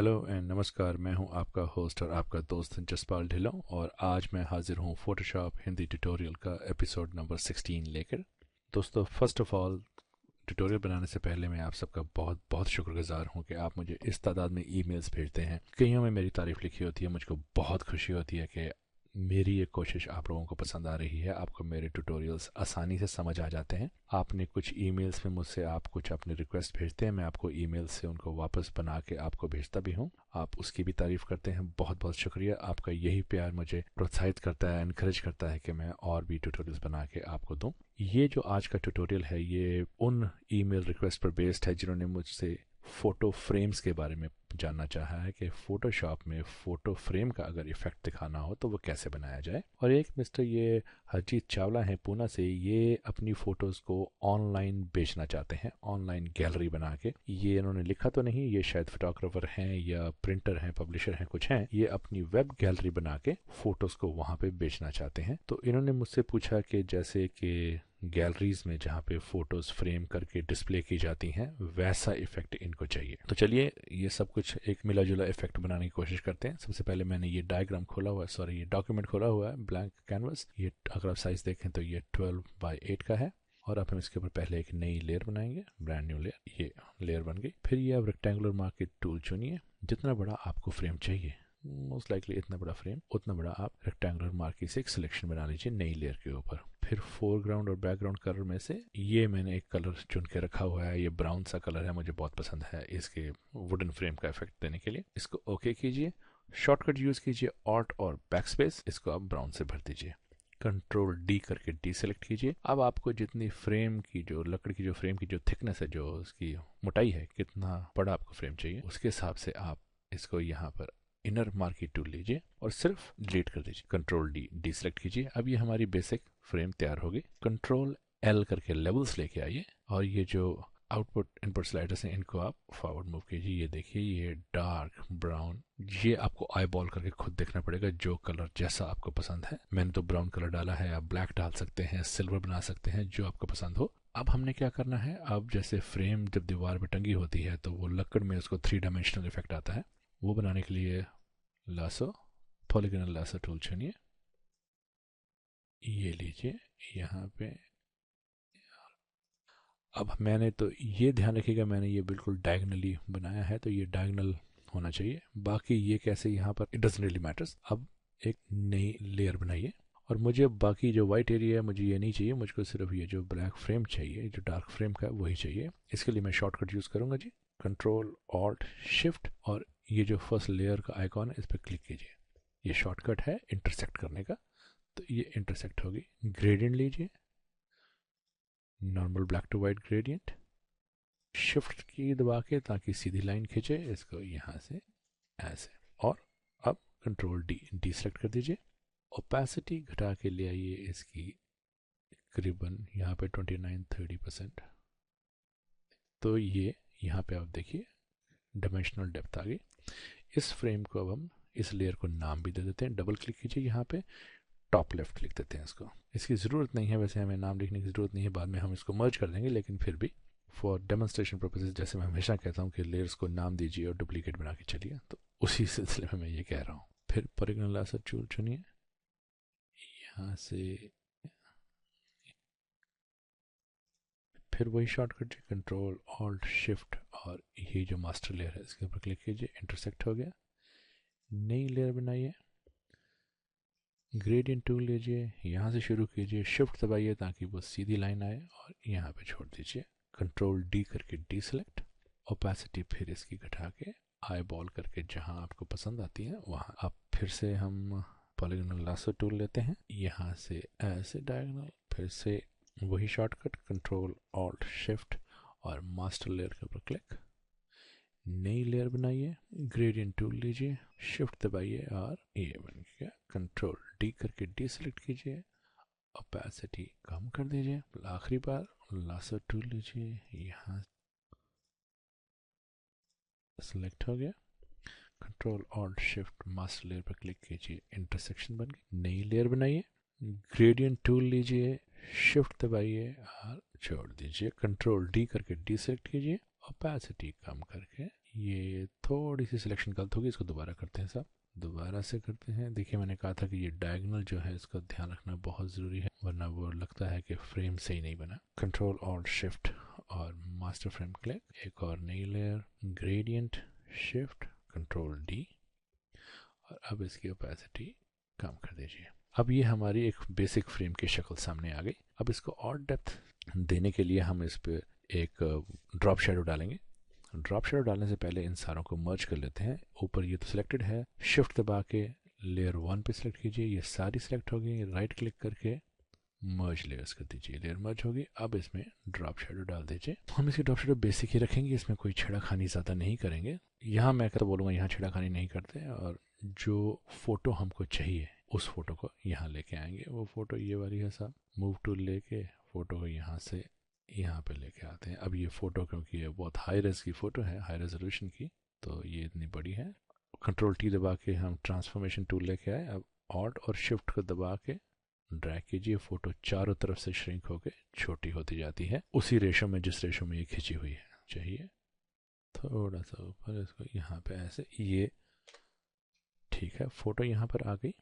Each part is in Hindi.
हेलो एंड नमस्कार। मैं हूं आपका होस्ट और आपका दोस्त जसपाल ढिल्लों और आज मैं हाजिर हूं फोटोशॉप हिंदी ट्यूटोरियल का एपिसोड नंबर 16 लेकर। दोस्तों, फर्स्ट ऑफ ऑल ट्यूटोरियल बनाने से पहले मैं आप सबका बहुत बहुत शुक्रगुजार हूं कि आप मुझे इस तादाद में ईमेल्स भेजते हैं। कईयों में मेरी तारीफ़ लिखी होती है, मुझको बहुत खुशी होती है कि मेरी ये कोशिश आप लोगों को पसंद आ रही है। आपको मेरे ट्यूटोरियल्स आसानी से समझ आ जाते हैं। आपने कुछ ईमेल्स में मुझसे आप कुछ अपने रिक्वेस्ट भेजते हैं, मैं आपको ईमेल से उनको वापस बना के आपको भेजता भी हूँ। आप उसकी भी तारीफ़ करते हैं, बहुत बहुत शुक्रिया। आपका यही प्यार मुझे प्रोत्साहित करता है, इनक्रेज करता है कि मैं और भी ट्यूटोरियल्स बना के आपको दूँ। ये जो आज का ट्यूटोरियल है ये उन ईमेल रिक्वेस्ट पर बेस्ड है जिन्होंने मुझसे फ़ोटो फ्रेम्स के बारे में जानना चाहा है कि फ़ोटोशॉप में फ़ोटो फ्रेम का अगर इफ़ेक्ट दिखाना हो तो वो कैसे बनाया जाए। और एक मिस्टर ये हरजीत चावला हैं पूना से, ये अपनी फ़ोटोज़ को ऑनलाइन बेचना चाहते हैं, ऑनलाइन गैलरी बना के। ये इन्होंने लिखा तो नहीं, ये शायद फोटोग्राफर हैं या प्रिंटर हैं, पब्लिशर हैं, कुछ हैं। ये अपनी वेब गैलरी बना के फ़ोटोज़ को वहाँ पे बेचना चाहते हैं। तो इन्होंने मुझसे पूछा कि जैसे कि गैलरीज में जहाँ पे फ़ोटोज़ फ्रेम करके डिस्प्ले की जाती हैं वैसा इफ़ेक्ट इनको चाहिए। तो चलिए ये सब कुछ एक मिला जुला इफ़ेक्ट बनाने की कोशिश करते हैं। सबसे पहले मैंने ये डायग्राम खोला हुआ है, सॉरी ये डॉक्यूमेंट खोला हुआ है, ब्लैंक कैनवस। ये अगर आप साइज़ देखें तो ये 12x8 का है। और अब हम इसके ऊपर पहले एक नई लेयर बनाएंगे, ब्रांड न्यू लेयर। ये लेयर बन गई। फिर ये आप रेक्टेंगुलर मार्केट टूल चुनिए, जितना बड़ा आपको फ्रेम चाहिए, मोस्ट लाइकली इतना बड़ा फ्रेम उतना बड़ा आप रेक्टेंगुलर मार्की से एक सिलेक्शन बना लीजिए नई लेयर के ऊपर। फिर फोरग्राउंड और बैकग्राउंड कलर में से ये मैंने एक कलर चुन के रखा हुआ है। ये ब्राउन सा कलर है, मुझे बहुत पसंद है इसके वुडन फ्रेम का इफेक्ट देने के लिए। इसको ओके कीजिए, शॉर्टकट यूज कीजिए ऑल्ट और बैकस्पेस। इसको आप ब्राउन से भर दीजिए। कंट्रोल डी करके डी सेलेक्ट कीजिए। अब आपको जितनी फ्रेम की जो लकड़ी की जो फ्रेम की जो थिकनेस है, जो उसकी मोटाई है, कितना बड़ा आपको फ्रेम चाहिए उसके हिसाब से आप इसको यहाँ पर इनर मार्की टूल लीजिए और सिर्फ डिलीट कर दीजिए। कंट्रोल डी डी सेलेक्ट कीजिए। अब ये हमारी बेसिक फ्रेम तैयार होगी। कंट्रोल एल करके लेवल्स लेके आइए और ये जो आउटपुट इनपुट स्लाइडर्स हैं इनको आप फॉरवर्ड मूव कीजिए। ये देखिए ये डार्क ब्राउन, ये आपको आई बॉल करके खुद देखना पड़ेगा जो कलर जैसा आपको पसंद है। मैंने तो ब्राउन कलर डाला है, आप ब्लैक डाल सकते हैं, सिल्वर बना सकते हैं, जो आपको पसंद हो। अब हमने क्या करना है, अब जैसे फ्रेम जब दीवार में टंगी होती है तो वो लकड़ में उसको 3 डायमेंशनल इफेक्ट आता है। वो बनाने के लिए लासो पॉलीगोनल लासो टूल चुनिए। ये लीजिए यहाँ पे। अब मैंने तो ये ध्यान रखिएगा, मैंने ये बिल्कुल डायगनली बनाया है तो ये डायगनल होना चाहिए। बाकी ये कैसे यहाँ पर इट डजंट रियली मैटर्स। अब एक नई लेयर बनाइए और मुझे बाकी जो वाइट एरिया है मुझे ये नहीं चाहिए, मुझको सिर्फ ये जो ब्लैक फ्रेम चाहिए, जो डार्क फ्रेम का है वही चाहिए। इसके लिए मैं शॉर्टकट यूज़ करूँगा जी, कंट्रोल ऑल्ट शिफ्ट, और ये जो फर्स्ट लेयर का आइकॉन है इस पर क्लिक कीजिए। ये शॉर्टकट है इंटरसेक्ट करने का, तो ये इंटरसेक्ट होगी। ग्रेडियंट लीजिए, normal black to white gradient, shift की दबा के ताकि सीधी लाइन खींचे इसको यहाँ से ऐसे। और अब कंट्रोल डी डी सेलेक्ट कर दीजिए। ओपेसिटी घटा के ले आइए इसकी करीबन यहाँ पे 29-30%। तो ये यहाँ पे आप देखिए डायमेंशनल डेप्थ आ गई। इस फ्रेम को अब हम इस लेयर को नाम भी दे देते हैं। डबल क्लिक कीजिए, यहाँ पे टॉप लेफ्ट लिख देते हैं इसको। इसकी ज़रूरत नहीं है, वैसे हमें नाम लिखने की ज़रूरत नहीं है, बाद में हम इसको मर्ज कर देंगे, लेकिन फिर भी फॉर डेमोन्स्ट्रेशन पर्पसेस जैसे मैं हमेशा कहता हूँ कि लेयर्स को नाम दीजिए और डुप्लीकेट बना के चलिए, तो उसी सिलसिले में मैं ये कह रहा हूँ। फिर पॉलीगोनल लासर टूल चुनिए, यहाँ से फिर वही शॉर्टकट कंट्रोल ऑल्ट शिफ्ट, और ये जो मास्टर लेयर है इसके ऊपर क्लिक कीजिए। इंटरसेक्ट हो गया। नई लेयर बनाइए, ग्रेडियंट टूल लीजिए, यहाँ से शुरू कीजिए, शिफ्ट दबाइए ताकि वो सीधी लाइन आए और यहाँ पे छोड़ दीजिए। कंट्रोल डी करके डी सेलेक्ट। ओपेसिटी फिर इसकी घटा के आई बॉल करके जहाँ आपको पसंद आती है वहाँ। अब फिर से हम पॉलीगोनल लासो टूल लेते हैं, यहाँ से ऐसे डायगोनल, फिर से वही शॉर्टकट कंट्रोल ऑल्ट शिफ्ट और मास्टर लेयर के ऊपर क्लिक। नई लेयर बनाइए, ग्रेडियंट टूल लीजिए, शिफ्ट दबाइए और ये बन गया। कंट्रोल डी करके डी सेलेक्ट कीजिए, ओपेसिटी कम कर दीजिए। आखिरी बार लासो टूल लीजिए, यहाँ सेलेक्ट हो गया। Control alt shift master layer पर क्लिक कीजिए, इंटरसेक्शन बन गई। नई लेयर बनाइए, ग्रेडियंट टूल लीजिए, शिफ्ट दबाइए और छोड़ दीजिए। कंट्रोल डी करके डी सेलेक्ट कीजिए, ओपेसिटी कम करके ये थोड़ी सी सिलेक्शन गलत होगी, इसको दोबारा करते हैं साहब, दोबारा से करते हैं। देखिए मैंने कहा था कि ये डायगोनल जो है इसका ध्यान रखना बहुत ज़रूरी है, वरना वो लगता है कि फ्रेम सही नहीं बना। कंट्रोल और शिफ्ट और मास्टर फ्रेम क्लिक, एक और नई layer, gradient, shift, control D, और अब इसकी ओपेसिटी कम कर दीजिए। अब ये हमारी एक बेसिक फ्रेम की शक्ल सामने आ गई। अब इसको और डेप्थ देने के लिए हम इस पर एक ड्रॉप शेडो डालेंगे। ड्रॉप शेडो डालने से पहले इन सारों को मर्ज कर लेते हैं। ऊपर ये तो सिलेक्टेड है, शिफ्ट दबा के लेयर 1 पे सिलेक्ट कीजिए, ये सारी सिलेक्ट हो गई। राइट क्लिक करके मर्ज लेयर्स कर दीजिए, लेयर मर्ज होगी। अब इसमें ड्रॉप शेडो डाल दीजिए। हम इसकी ड्रॉप शेडो बेसिक ही रखेंगे, इसमें कोई छेड़ाखानी ज़्यादा नहीं करेंगे। यहाँ मैं तो बोलूँगा यहाँ छेड़ाखानी नहीं करते, और जो फोटो हमको चाहिए उस फोटो को यहाँ लेके आएंगे। वो फोटो ये वाली है साहब, मूव टूल लेके फोटो को यहाँ से यहाँ पे लेके आते हैं। अब ये फोटो क्योंकि ये बहुत हाई रेज की फोटो है, हाई रेजोल्यूशन की, तो ये इतनी बड़ी है। कंट्रोल टी दबा के हम ट्रांसफॉर्मेशन टूल लेके आए। अब ऑल्ट और शिफ्ट को दबा के ड्रैग कीजिए, फोटो चारों तरफ से श्रिंक होके छोटी होती जाती है, उसी रेशो में जिस रेशो में ये खिंची हुई है। चाहिए थोड़ा सा ऊपर, इसको यहाँ पे ऐसे, ये ठीक है, फोटो यहाँ पर आ गई।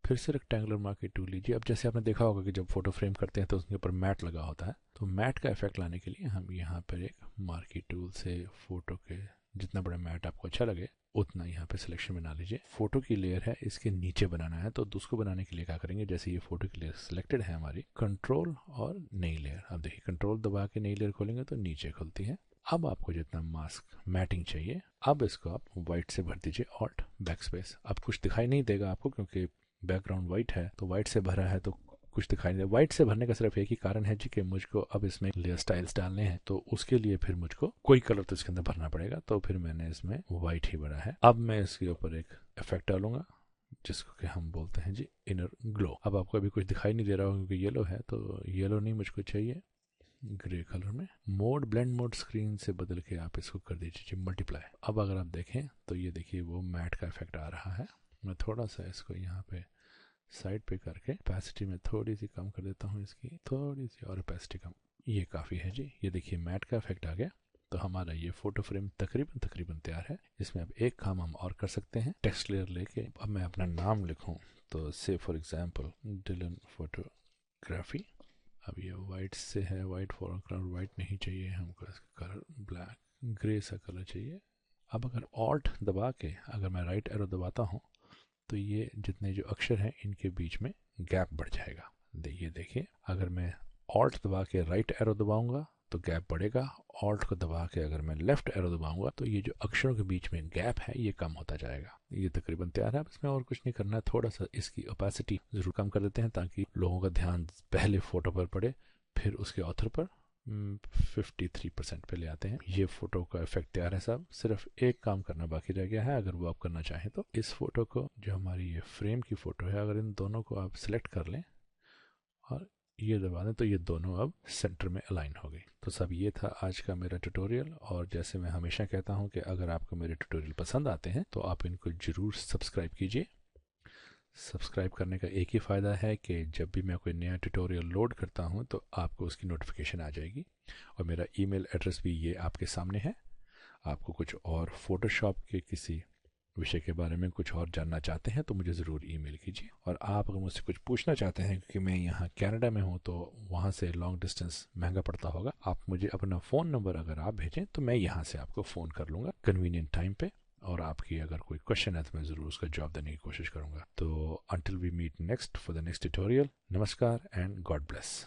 फिर से रेक्टेंगुलर मार्केट टूल लीजिए। अब जैसे आपने देखा होगा कि जब फोटो फ्रेम करते हैं तो उसके ऊपर मैट लगा होता है, तो मैट का इफेक्ट लाने के लिए हम यहाँ पर एक मार्केट टूल से फोटो के जितना बड़ा मैट आपको अच्छा लगे उतना यहाँ पे सिलेक्शन बना लीजिए। फोटो की लेयर है, इसके नीचे बनाना है, तो उसको बनाने के लिए क्या करेंगे, जैसे ये फोटो की लेयर सिलेक्टेड है हमारी, कंट्रोल और नई लेयर। अब देखिए कंट्रोल दबा के नई लेयर खोलेंगे तो नीचे खुलती है। अब आपको जितना मास्क मैटिंग चाहिए, अब इसको आप वाइट से भर दीजिए, ऑल्ट बैक स्पेस। अब कुछ दिखाई नहीं देगा आपको क्योंकि बैकग्राउंड वाइट है, तो वाइट से भरा है तो कुछ दिखाई नहीं। वाइट से भरने का सिर्फ एक ही कारण है जी कि मुझको अब इसमें लेयर स्टाइल्स डालने हैं, तो उसके लिए फिर मुझको कोई कलर तो इसके अंदर भरना पड़ेगा, तो फिर मैंने इसमें वाइट ही भरा है। अब मैं इसके ऊपर एक इफेक्ट डालूंगा जिसको कि हम बोलते हैं जी इनर ग्लो। अब आपको अभी कुछ दिखाई नहीं दे रहा होगा क्योंकि येलो है, तो येलो नहीं, मुझको चाहिए ग्रे कलर में। मोड ब्लेंड मोड स्क्रीन से बदल के आप इसको कर दीजिए जी मल्टीप्लाई। अब अगर आप देखें तो ये देखिए वो मैट का इफेक्ट आ रहा है। मैं थोड़ा सा इसको यहाँ पे साइड पे करके ओपेसिटी में थोड़ी सी कम कर देता हूँ, इसकी थोड़ी सी और ओपेसिटी कम, ये काफ़ी है जी। ये देखिए मैट का इफेक्ट आ गया, तो हमारा ये फोटो फ्रेम तकरीबन तैयार है। इसमें अब एक काम हम और कर सकते हैं, टेक्स्ट लेयर लेके अब मैं अपना नाम लिखूँ, तो से फॉर एग्जांपल डिलन फोटोग्राफी। अब ये वाइट से है, वाइट फोरग्राउंड वाइट नहीं चाहिए हमको, इसका कलर ब्लैक ग्रे सा कलर चाहिए। अब अगर ऑल्ट दबा के अगर मैं राइट एरो दबाता हूँ तो ये जितने जो अक्षर हैं इनके बीच में गैप बढ़ जाएगा। देखिए अगर मैं ऑल्ट दबा के राइट एरो दबाऊंगा तो गैप बढ़ेगा, ऑल्ट को दबा के अगर मैं लेफ्ट एरो दबाऊंगा तो ये जो अक्षरों के बीच में गैप है ये कम होता जाएगा। ये तकरीबन तैयार है। अब इसमें और कुछ नहीं करना है, थोड़ा सा इसकी ओपेसिटी जरूर कम कर देते हैं ताकि लोगों का ध्यान पहले फोटो पर पड़े फिर उसके ऑथर पर। 53% पे ले आते हैं। ये फोटो का इफेक्ट तैयार है साहब, सिर्फ एक काम करना बाकी रह गया है। अगर वो आप करना चाहें तो इस फोटो को, जो हमारी ये फ्रेम की फोटो है, अगर इन दोनों को आप सिलेक्ट कर लें और ये दबा दें तो ये दोनों अब सेंटर में अलाइन हो गई। तो सब ये था आज का मेरा ट्यूटोरियल। और जैसे मैं हमेशा कहता हूँ कि अगर आपको मेरे ट्यूटोरियल पसंद आते हैं तो आप इनको ज़रूर सब्सक्राइब कीजिए। सब्सक्राइब करने का एक ही फ़ायदा है कि जब भी मैं कोई नया ट्यूटोरियल लोड करता हूं तो आपको उसकी नोटिफिकेशन आ जाएगी। और मेरा ईमेल एड्रेस भी ये आपके सामने है। आपको कुछ और फोटोशॉप के किसी विषय के बारे में कुछ और जानना चाहते हैं तो मुझे ज़रूर ईमेल कीजिए। और आप अगर मुझसे कुछ पूछना चाहते हैं, क्योंकि मैं यहाँ कनाडा में हूँ तो वहाँ से लॉन्ग डिस्टेंस महंगा पड़ता होगा, आप मुझे अपना फ़ोन नंबर अगर आप भेजें तो मैं यहाँ से आपको फ़ोन कर लूँगा कन्वीनियंट टाइम पे, और आपकी अगर कोई क्वेश्चन है तो मैं ज़रूर उसका जवाब देने की कोशिश करूँगा। तो until we meet next for the next tutorial, नमस्कार एंड गॉड ब्लेस।